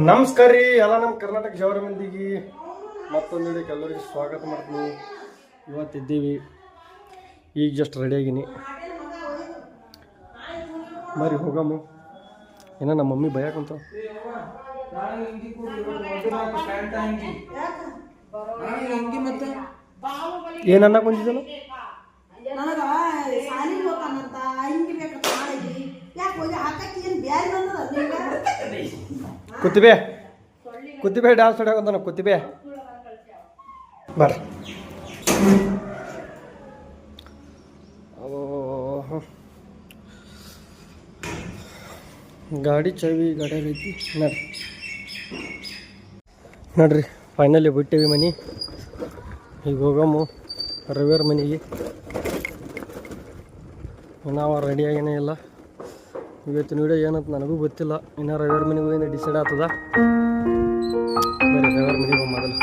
ನಮಸ್ಕಾರ ರೀ ಎಲ್ಲ ನಮ್ಮ ಕರ್ನಾಟಕ ಜವರ ಮಂದಿಗೆ ಮತ್ತೊಂದು ವಿಡಿಯೋಕ್ಕೆ ಎಲ್ಲರಿಗೂ ಸ್ವಾಗತ ಮಾಡ್ತೀನಿ. ಇವತ್ತಿದ್ದೀವಿ, ಈಗ ಜಸ್ಟ್ ರೆಡಿ ಆಗೀನಿ. ಬರ್ರಿ ಹೋಗಮ್ಮ. ಏನೋ ನಮ್ಮ ಮಮ್ಮಿ ಭಯಕ್ಕಂತ ಏನನ್ನ ಕುಂತಿದ್ದಲ್ಲ ಕುತ್ತಿಬೆ ಡ್ಯಾನ್ಸ್ ಹೊಡ್ಯಾಕಂತಾನ ಕುತ್ತಿಬೆ. ಬರ್ರಿ ಗಾಡಿ ಚಾವಿ ಗಾಡಿಯಾಗ ಐತಿ. ನೋಡ್ರಿ ಫೈನಲಿ ಬಿಟ್ಟೇವಿ ಮನೆ. ಈಗ ಹೋಗಮ್ಮ ರವಿವಾರ ಮನೆಗೆ. ನಾವು ರೆಡಿಯಾಗೇನೇ ಇಲ್ಲ. ಇವತ್ತಿನ ವಿಡಿಯೋ ಏನಂತ ನನಗೂ ಗೊತ್ತಿಲ್ಲ. ಇನ್ನು ರವಿವಾರ ಮನೆಗೆ ಹೋಗಿ ಡಿಸೈಡ್ ಆಗ್ತದ. ಬರೀ ರವಿವಾರ ಮನೆಗೆ ಹೋಗಿ ಮೊದಲು.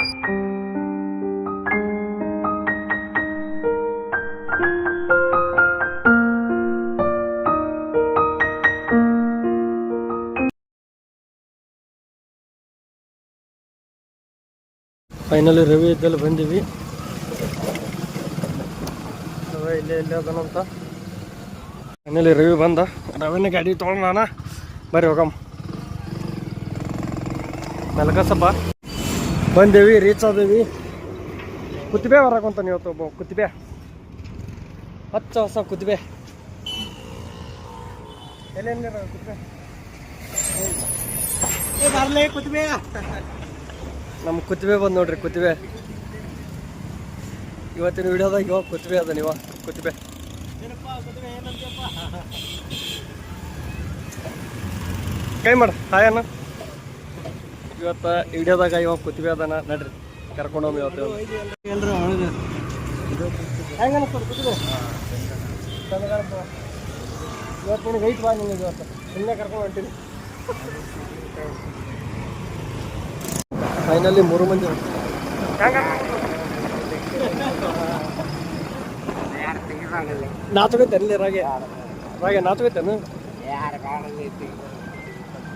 ಫೈನಲಿ ರವಿ ಇದ್ದಲ್ಲಿ ಬಂದೀವಿ. ರವಿ ಇಲ್ಲೇ ಅದನಂತ. ಫೈನಲಿ ರವಿ ಬಂದ. ರವಿನ ಗಾಡಿ ತೊಗೊಂಡ ಬರ್ರಿ ಹೋಗಮ್ಮ. ಮೆಲ್ಕಸಪ್ಪ ಬಂದೇವಿ, ರೀಚ್ ಆದೇವಿ. ಕುತ್ತಿಬೆ ಬರಕಂತ ಇವತ್ತು ಒಬ್ಬ ಕುತ್ತಿಬೆ, ಹಚ್ಚ ಹೊಸ ಕುತ್ತಿಬೆ. ಎಲ್ಲೇನ ಕುತ್ತಿಬೆ ಬರ್ಲೇ ಕುತ್ತಿಬೆ. ನಮ್ಮ ಕುತ್ತಿಬೆ ಬಂದು ನೋಡ್ರಿ. ಕುತ್ತಿಬೆ ಇವತ್ತಿನ ವಿಡಿಯೋದಾಗ ಇವಾಗ ಕುತ್ತಿಬೆ ಅದ. ನೀವ ಕುತ್ತಿಬೆ ಕೈ ಮಾಡ ಹಾಯಣ್ಣ. ಇವತ್ತು ವಿಡಿಯೋದಾಗ ಇವಾಗ ಕುತ್ತಿಬೆ ಅದಾನ. ನಡ್ರಿ ಕರ್ಕೊಂಡೋಗಿ ಇವತ್ತು ಹೆಂಗ ಅನಿಸ್ತದೆ ಕುತ್ತಿಬೆ? ಇವತ್ತು ನಿನಗೆ ಐಟ್ ಬಾ. ನಿಮಗೆ ಇವತ್ತು ಸುಮ್ಮನೆ ಕರ್ಕೊಂಡು ಹೊಂಟೀನಿ. ಫೈನಲಿ 3 ಮಂದಿ ನಾಚುಗೈತೆ ರಾಗೆ ರಾಗೆ ನಾಚುಗೈತೇನು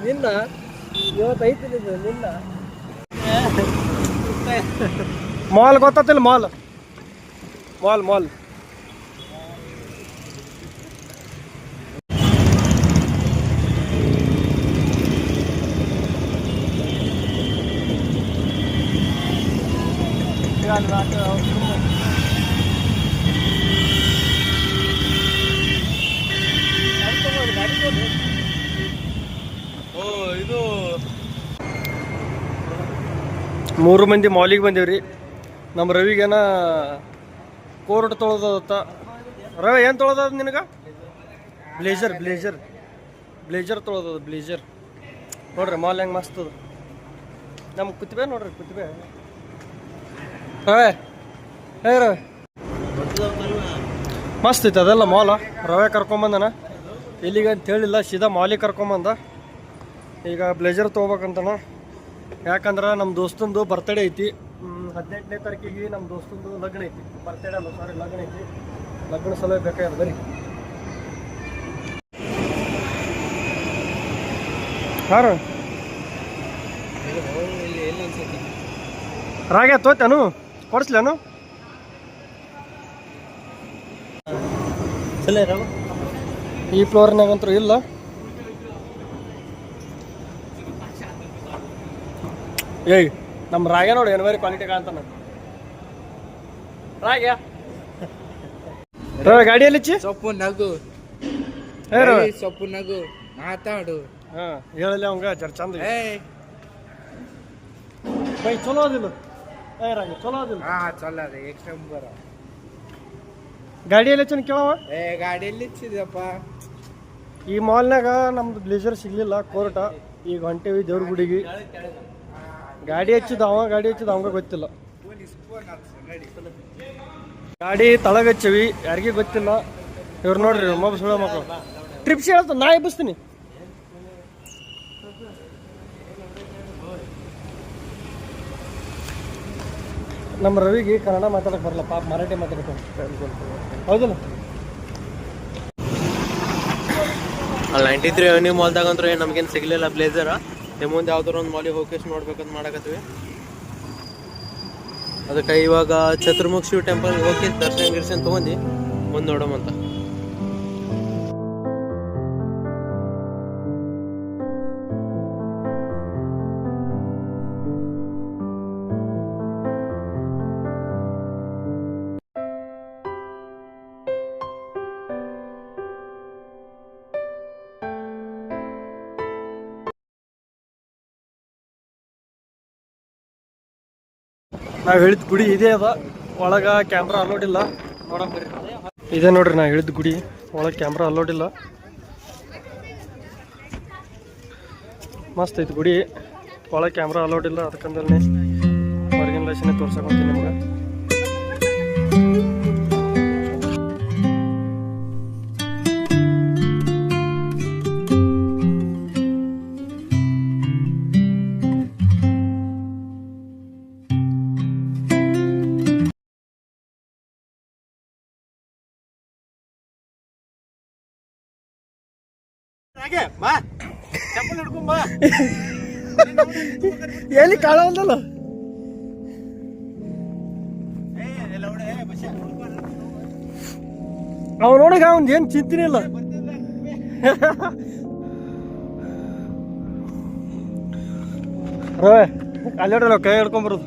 ನಿನ್ನ ಇವತ್ತು ಐತಿ ನಿನ್ನ ಮಾಲ್ ಗೊತ್ತಿಲ್ಲ. ಮಾಲ್ ಮಾಲ್ ಮಾಲ್ ಇದು 3 ಮಂದಿ ಮಾಲಿಗೆ ಬಂದೇವ್ರಿ. ನಮ್ಮ ರವಿಗೇನ ಕೋರ್ಟ್ ತೊಳೆದತ್ತ. ರವಿ ಏನು ತೊಳೆದ ನಿನಗೆ? ಬ್ಲೇಜರ್ ಬ್ಲೇಜರ್ ಬ್ಲೇಜರ್ ತೊಳೆದದ. ಬ್ಲೇಜರ್ ನೋಡ್ರಿ ಮಾಲ್ ಹೆಂಗೆ ಮಸ್ತ್ ಅದ. ನಮ್ಮ ಕುತ್ತಿಬೆ ನೋಡ್ರಿ ಕುತ್ತಿಬೆ. ರವೆ ಹೇ ರವೆ ಮಸ್ತ್ ಐತೆ ಅದೆಲ್ಲ ಮಾಲ. ರವೆ ಕರ್ಕೊಂಬಂದನ ಎಲ್ಲಿಗೆ ಅಂತ ಹೇಳಿಲ್ಲ, ಸೀದಾ ಮಾಲಿಗೆ ಕರ್ಕೊಂಬಂದ. ಈಗ ಬ್ಲೇಜರ್ ತೊಗೋಬೇಕಂತನ. ಯಾಕಂದ್ರೆ ನಮ್ಮ ದೋಸ್ತಂದು ಬರ್ತಡೇ ಐತಿ. 18ನೇ ತಾರೀಕಿಗೆ ನಮ್ಮ ದೋಸ್ತಂದು ಲಗ್ನ ಐತಿ. ಬರ್ತಡೇ ಅಲ್ಲ ಸಾರಿ, ಲಗ್ನ ಐತಿ. ಲಗ್ನ ಸಲುವಾಗಿ ಬೇಕಾಗ್ಯದ. ಬರೀ ಹಾಂ ರಾಗೆ ತೋತೇನು ಕೊಡಿಸ್ಲೇನು? ಈ ಫ್ಲೋರ್ನಾಗಂತೂ ಇಲ್ಲ. ಏಯ್ ನಮ್ಮ ರಾಗೆ ನೋಡಿ ಏನು ಬೇರೆ ಕ್ವಾಲಿಟಿ ಕಾಣ್ತಾನ. ರಾಗೆ ಗಾಡಿಯಲ್ಲಿ ಸೊಪ್ಪು ನಗು ಸೊಪ್ಪು ನಗು ಮಾತಾಡು. ಹಾಂ ಹೇಳಲಿ ಅವಂಗ ಜರ ಚಂದ ಬೈ. ಚಲೋ ಅದಿಲ್ಲ ರಾಗೆ? ಚಲೋ ಅದಿಲ್ಲ? ಹಾಂ ಚಲೋ ಅದ. ಎಕ್ಸ್ಟ್ರಾ ಬರ ಗಾಡಿಯಲ್ಲಿ ಚೆನ್ನ ಕೇಳವ. ಗಾಡಿಯಲ್ಲಿ ಇಚ್ಚಿದಪ್ಪ. ಈ ಮಾಲ್ನಾಗ ನಮ್ದು ಬ್ಲೇಜರ್ ಸಿಗ್ಲಿಲ್ಲ. ಕೋರ್ಟ ಈಗ ಹೊಂಟೇವಿ ದೇವ್ರ ಗುಡಿಗೆ. ಗಾಡಿ ಹಚ್ಚಿದ ಅವಂಗ ಗೊತ್ತಿಲ್ಲ. ಗಾಡಿ ತಳಗ ಹಚ್ಚಿವಿ, ಯಾರಿಗೂ ಗೊತ್ತಿಲ್ಲ. ಇವ್ರು ನೋಡ್ರಿ ಮೊಬೈಲ್ ಸುಳ್ಳ ಮಕ್ಕಳು. ಟ್ರಿಪ್ಸ್ ಹೇಳ್ತ ನಾ ಎಬ್ಬಿಸ್ತೀನಿ. ನಮ್ಮ ರವಿಗೆ ಕನ್ನಡ ಮಾತಾಡಕ್ಕೆ ಬರಲ್ಲ ಪಾಪ, ಮರಾಠಿ ಮಾತಾಡ್ತಾನೆ. ಹೌದಲ್ಲ? ಅಲ್ಲಿ 93 ಅವನ್ಯೂ ಮಾಲ್ದಾಗ ಅಂದ್ರೆ ನಮ್ಗೇನು ಸಿಗಲಿಲ್ಲ ಬ್ಲೇಸರ. ಮುಂದೆ ಯಾವ್ದಾರು ಒಂದು ಮಾಲಿಗೆ ಹೋಗಿ ನೋಡ್ಬೇಕಂತ ಮಾಡಕತ್ತೀವಿ. ಅದಕ್ಕೆ ಇವಾಗ ಚತುರ್ಮುಖ ಶಿವ ಟೆಂಪಲ್ಗೆ ಹೋಗಿ ದರ್ಶನ ಗಿರ್ಶನ ತೊಗೊಂಡು ಮುಂದೆ ನೋಡೋಮಂತ. ನಾವು ಹೇಳಿದ ಗುಡಿ ಇದೇ ಅದ, ಒಳಗೆ ಕ್ಯಾಮ್ರಾ ಅಲೋಡ್ ಇಲ್ಲ. ನೋಡೋಣ ಬರ್ರಿ. ಇದೇ ನೋಡ್ರಿ ನಾ ಹೇಳಿದ ಗುಡಿ, ಒಳಗೆ ಕ್ಯಾಮ್ರಾ ಅಲೋಡ್ ಇಲ್ಲ. ಮಸ್ತ್ ಐತಿ ಗುಡಿ, ಒಳಗೆ ಕ್ಯಾಮ್ರಾ ಅಲೋಡ್ ಇಲ್ಲ. ಅದಕ್ಕಂದ್ರೆ ಹೊರಗಿನ ಲೈಸನ್ನೇ ತೋರ್ಸಕೊಂತೀನಿ ನಿಮ್ಗೆ. ಎಲ್ಲಿ ಕಾಣವಲ್ದಲ್ಲ. ಅವ ನೋಡಿಗ ಅವನ್ ಏನ್ ಚಿಂತನೆ ಇಲ್ಲ. ಅಲ್ಲೋಡಲ್ಲ ಕೈ ಹಿಡ್ಕೊಂಬರೋದು.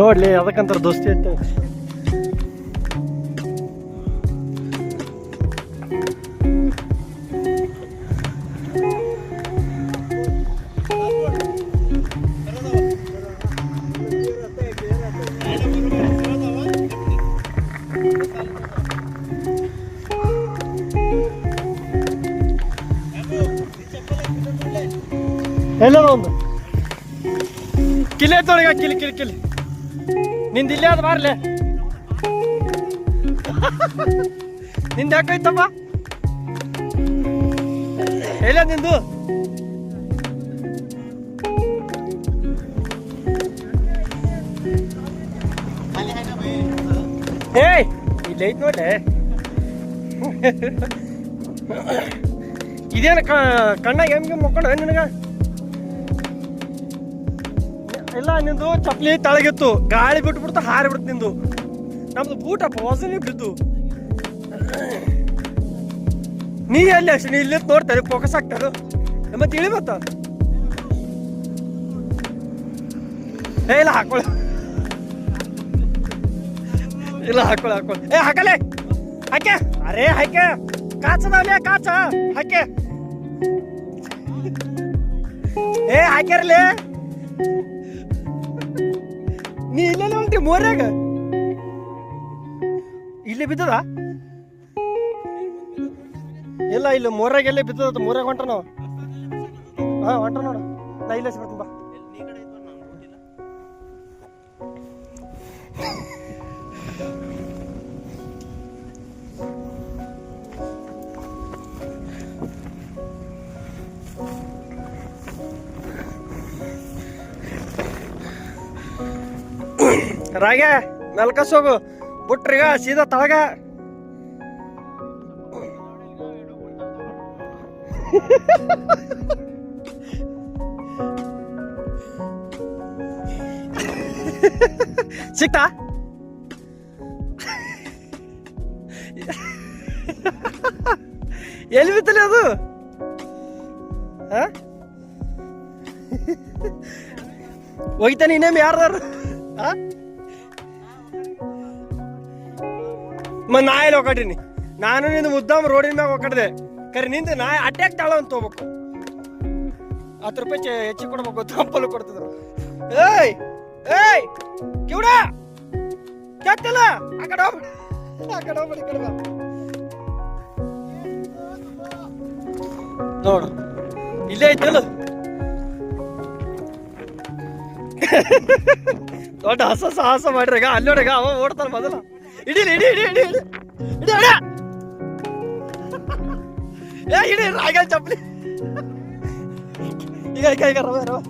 ನೋಡ್ಲಿ ಅದಕ್ಕಂತಾರ ದೋಸ್ತಿ ಅಂತ. ಎಲ್ಲದ ಒಂದು ಕಿಲೆ ತೊಳಗ ಕಿಲಿ ಕಿಲಿ ಕಿಲಿ ನಿಂದ ಇಲ್ಲೇ ಅದು ಬಾರ್ಲೆ. ನಿಂದ ಯಾಕೈತಪ್ಪ ಎಲ್ಲ ನಿಂದು? ಏಯ್ ಇಲ್ಲ ಐತ್ ನೋಡ್ಲೆ. ಇದೇನು ಕಣ್ಣಾಗ ಹೆಮ್ಗೆ ಮುಕ್ಕೊಂಡು ನಿನಗ? ಇಲ್ಲ ನಿಂದು ಚಪ್ಪಲಿ ತಳಗಿತ್ತು, ಗಾಳಿ ಬಿಟ್ಬಿಡ್ತು ಹಾರಿ ಬಿಡ್ತು ನಿಂದು. ನಮ್ದು ಬೂಟಪ್ಪ ಹೊಸನೇ ಬಿದ್ದು. ನೀ ಎಲ್ಲಿ ಅಷ್ಟು ನೀ ಇಲ್ಲಿ ನೋಡ್ತಾರೆ ಫೋಕಸ್ ಆಗ್ತಾರ ಮತ್ತೆ ಇಳಿ ಮತ್ತ. ಏ ಇಲ್ಲ ಹಾಕೊಳ್ಳ, ಇಲ್ಲ ಹಾಕೊಳ್ಳ ಹಾಕೊಳ್ಳ. ಏ ಹಾಕಲೆ ಹಾಕೆ. ಅರೇ ಹಾಕೆ, ಕಾಚದವ್ಲೆ ಕಾಚ ಹಾಕೆ. ಏ ಹಾಕ್ಯಾರಲೇ ನೀ ಇಲ್ಲೆಲ್ಲ ಹೊಂಟಿ ಮೋರ್ಯಾಗ. ಇಲ್ಲಿ ಬಿದ್ದದ? ಇಲ್ಲ ಇಲ್ಲ ಮೋರ್ಯಾಗ ಎಲ್ಲೇ ಬಿದ್ದದ. ಮೋರ್ಯಾಗ ಹೊಂಟ ನಾವು. ಹಾ ಹೊಂಟ ನೋಡ. ನಾ ಇಲ್ಲೇ ಬರ್ತೀನಿ ಬಾ. ರಾಗೆ ಮೆಲ್ಕಸ್ ಹೋಗು, ಬಿಟ್ರಿಗ ಸೀದಾ ತಳಗ. ಸಿಕ್ತಾ? ಎಲ್ಲಿ ಬಿತ್ತಲಿ ಅದು? ಹೋಗ್ತಾನೆ ಇನ್ನೇಮ್ ಯಾರ್ದಾರು? ನಾ ಎಲ್ಲಿ ಹೋಗಟೀನಿ? ನಾನು ನಿಂದು ಮುದ್ದಾಮ ರೋಡಿನ ಮ್ಯಾಗ ಹೋಗಡ್ದೆ. ಕರೆ ನಿಂದು ನಾ ಅಟ್ಯಾಕ್ ತಾಳ ಅಂತ ಹೋಗ್ಬೇಕು. 10 ರೂಪಾಯಿ ಹೆಚ್ಚಿಗೆ ಕೊಡ್ಬೇಕು. ತಂಪಲು ಕೊಡ್ತಿದ್ರು. ಏಯ್ ಏಯ್ ಕಿವಡ ಕೆಟ್ಟಲ್ಲ. ಆ ಕಡೆ ಹೋಗ್ಬಿಡಿ, ಆ ಕಡೆ ಹೋಗ್ಬಿಡಿ, ಕಡೆ ಬಾ. ನೋಡು ಇಲ್ಲೇ ಐತಲ್ಲ. ದೊಡ್ಡ ಸಾಹಸ ಮಾಡ್ರಿ ಈಗ ಅಲ್ಲಿ ನೋಡಿಗ ಅವ ಓಡ್ತಾನ ಮೊದಲ ಇಡೀಲಿ ಇಡಿ ಇಡಿ ಇಡಿ ಇಡಿ ಇಡಿ ಅಡ ಏ ಇಡಿ ರಾಗಲ್ ಚಪ್ಪಲಿ ಈಗ ರವೆ ರವೆ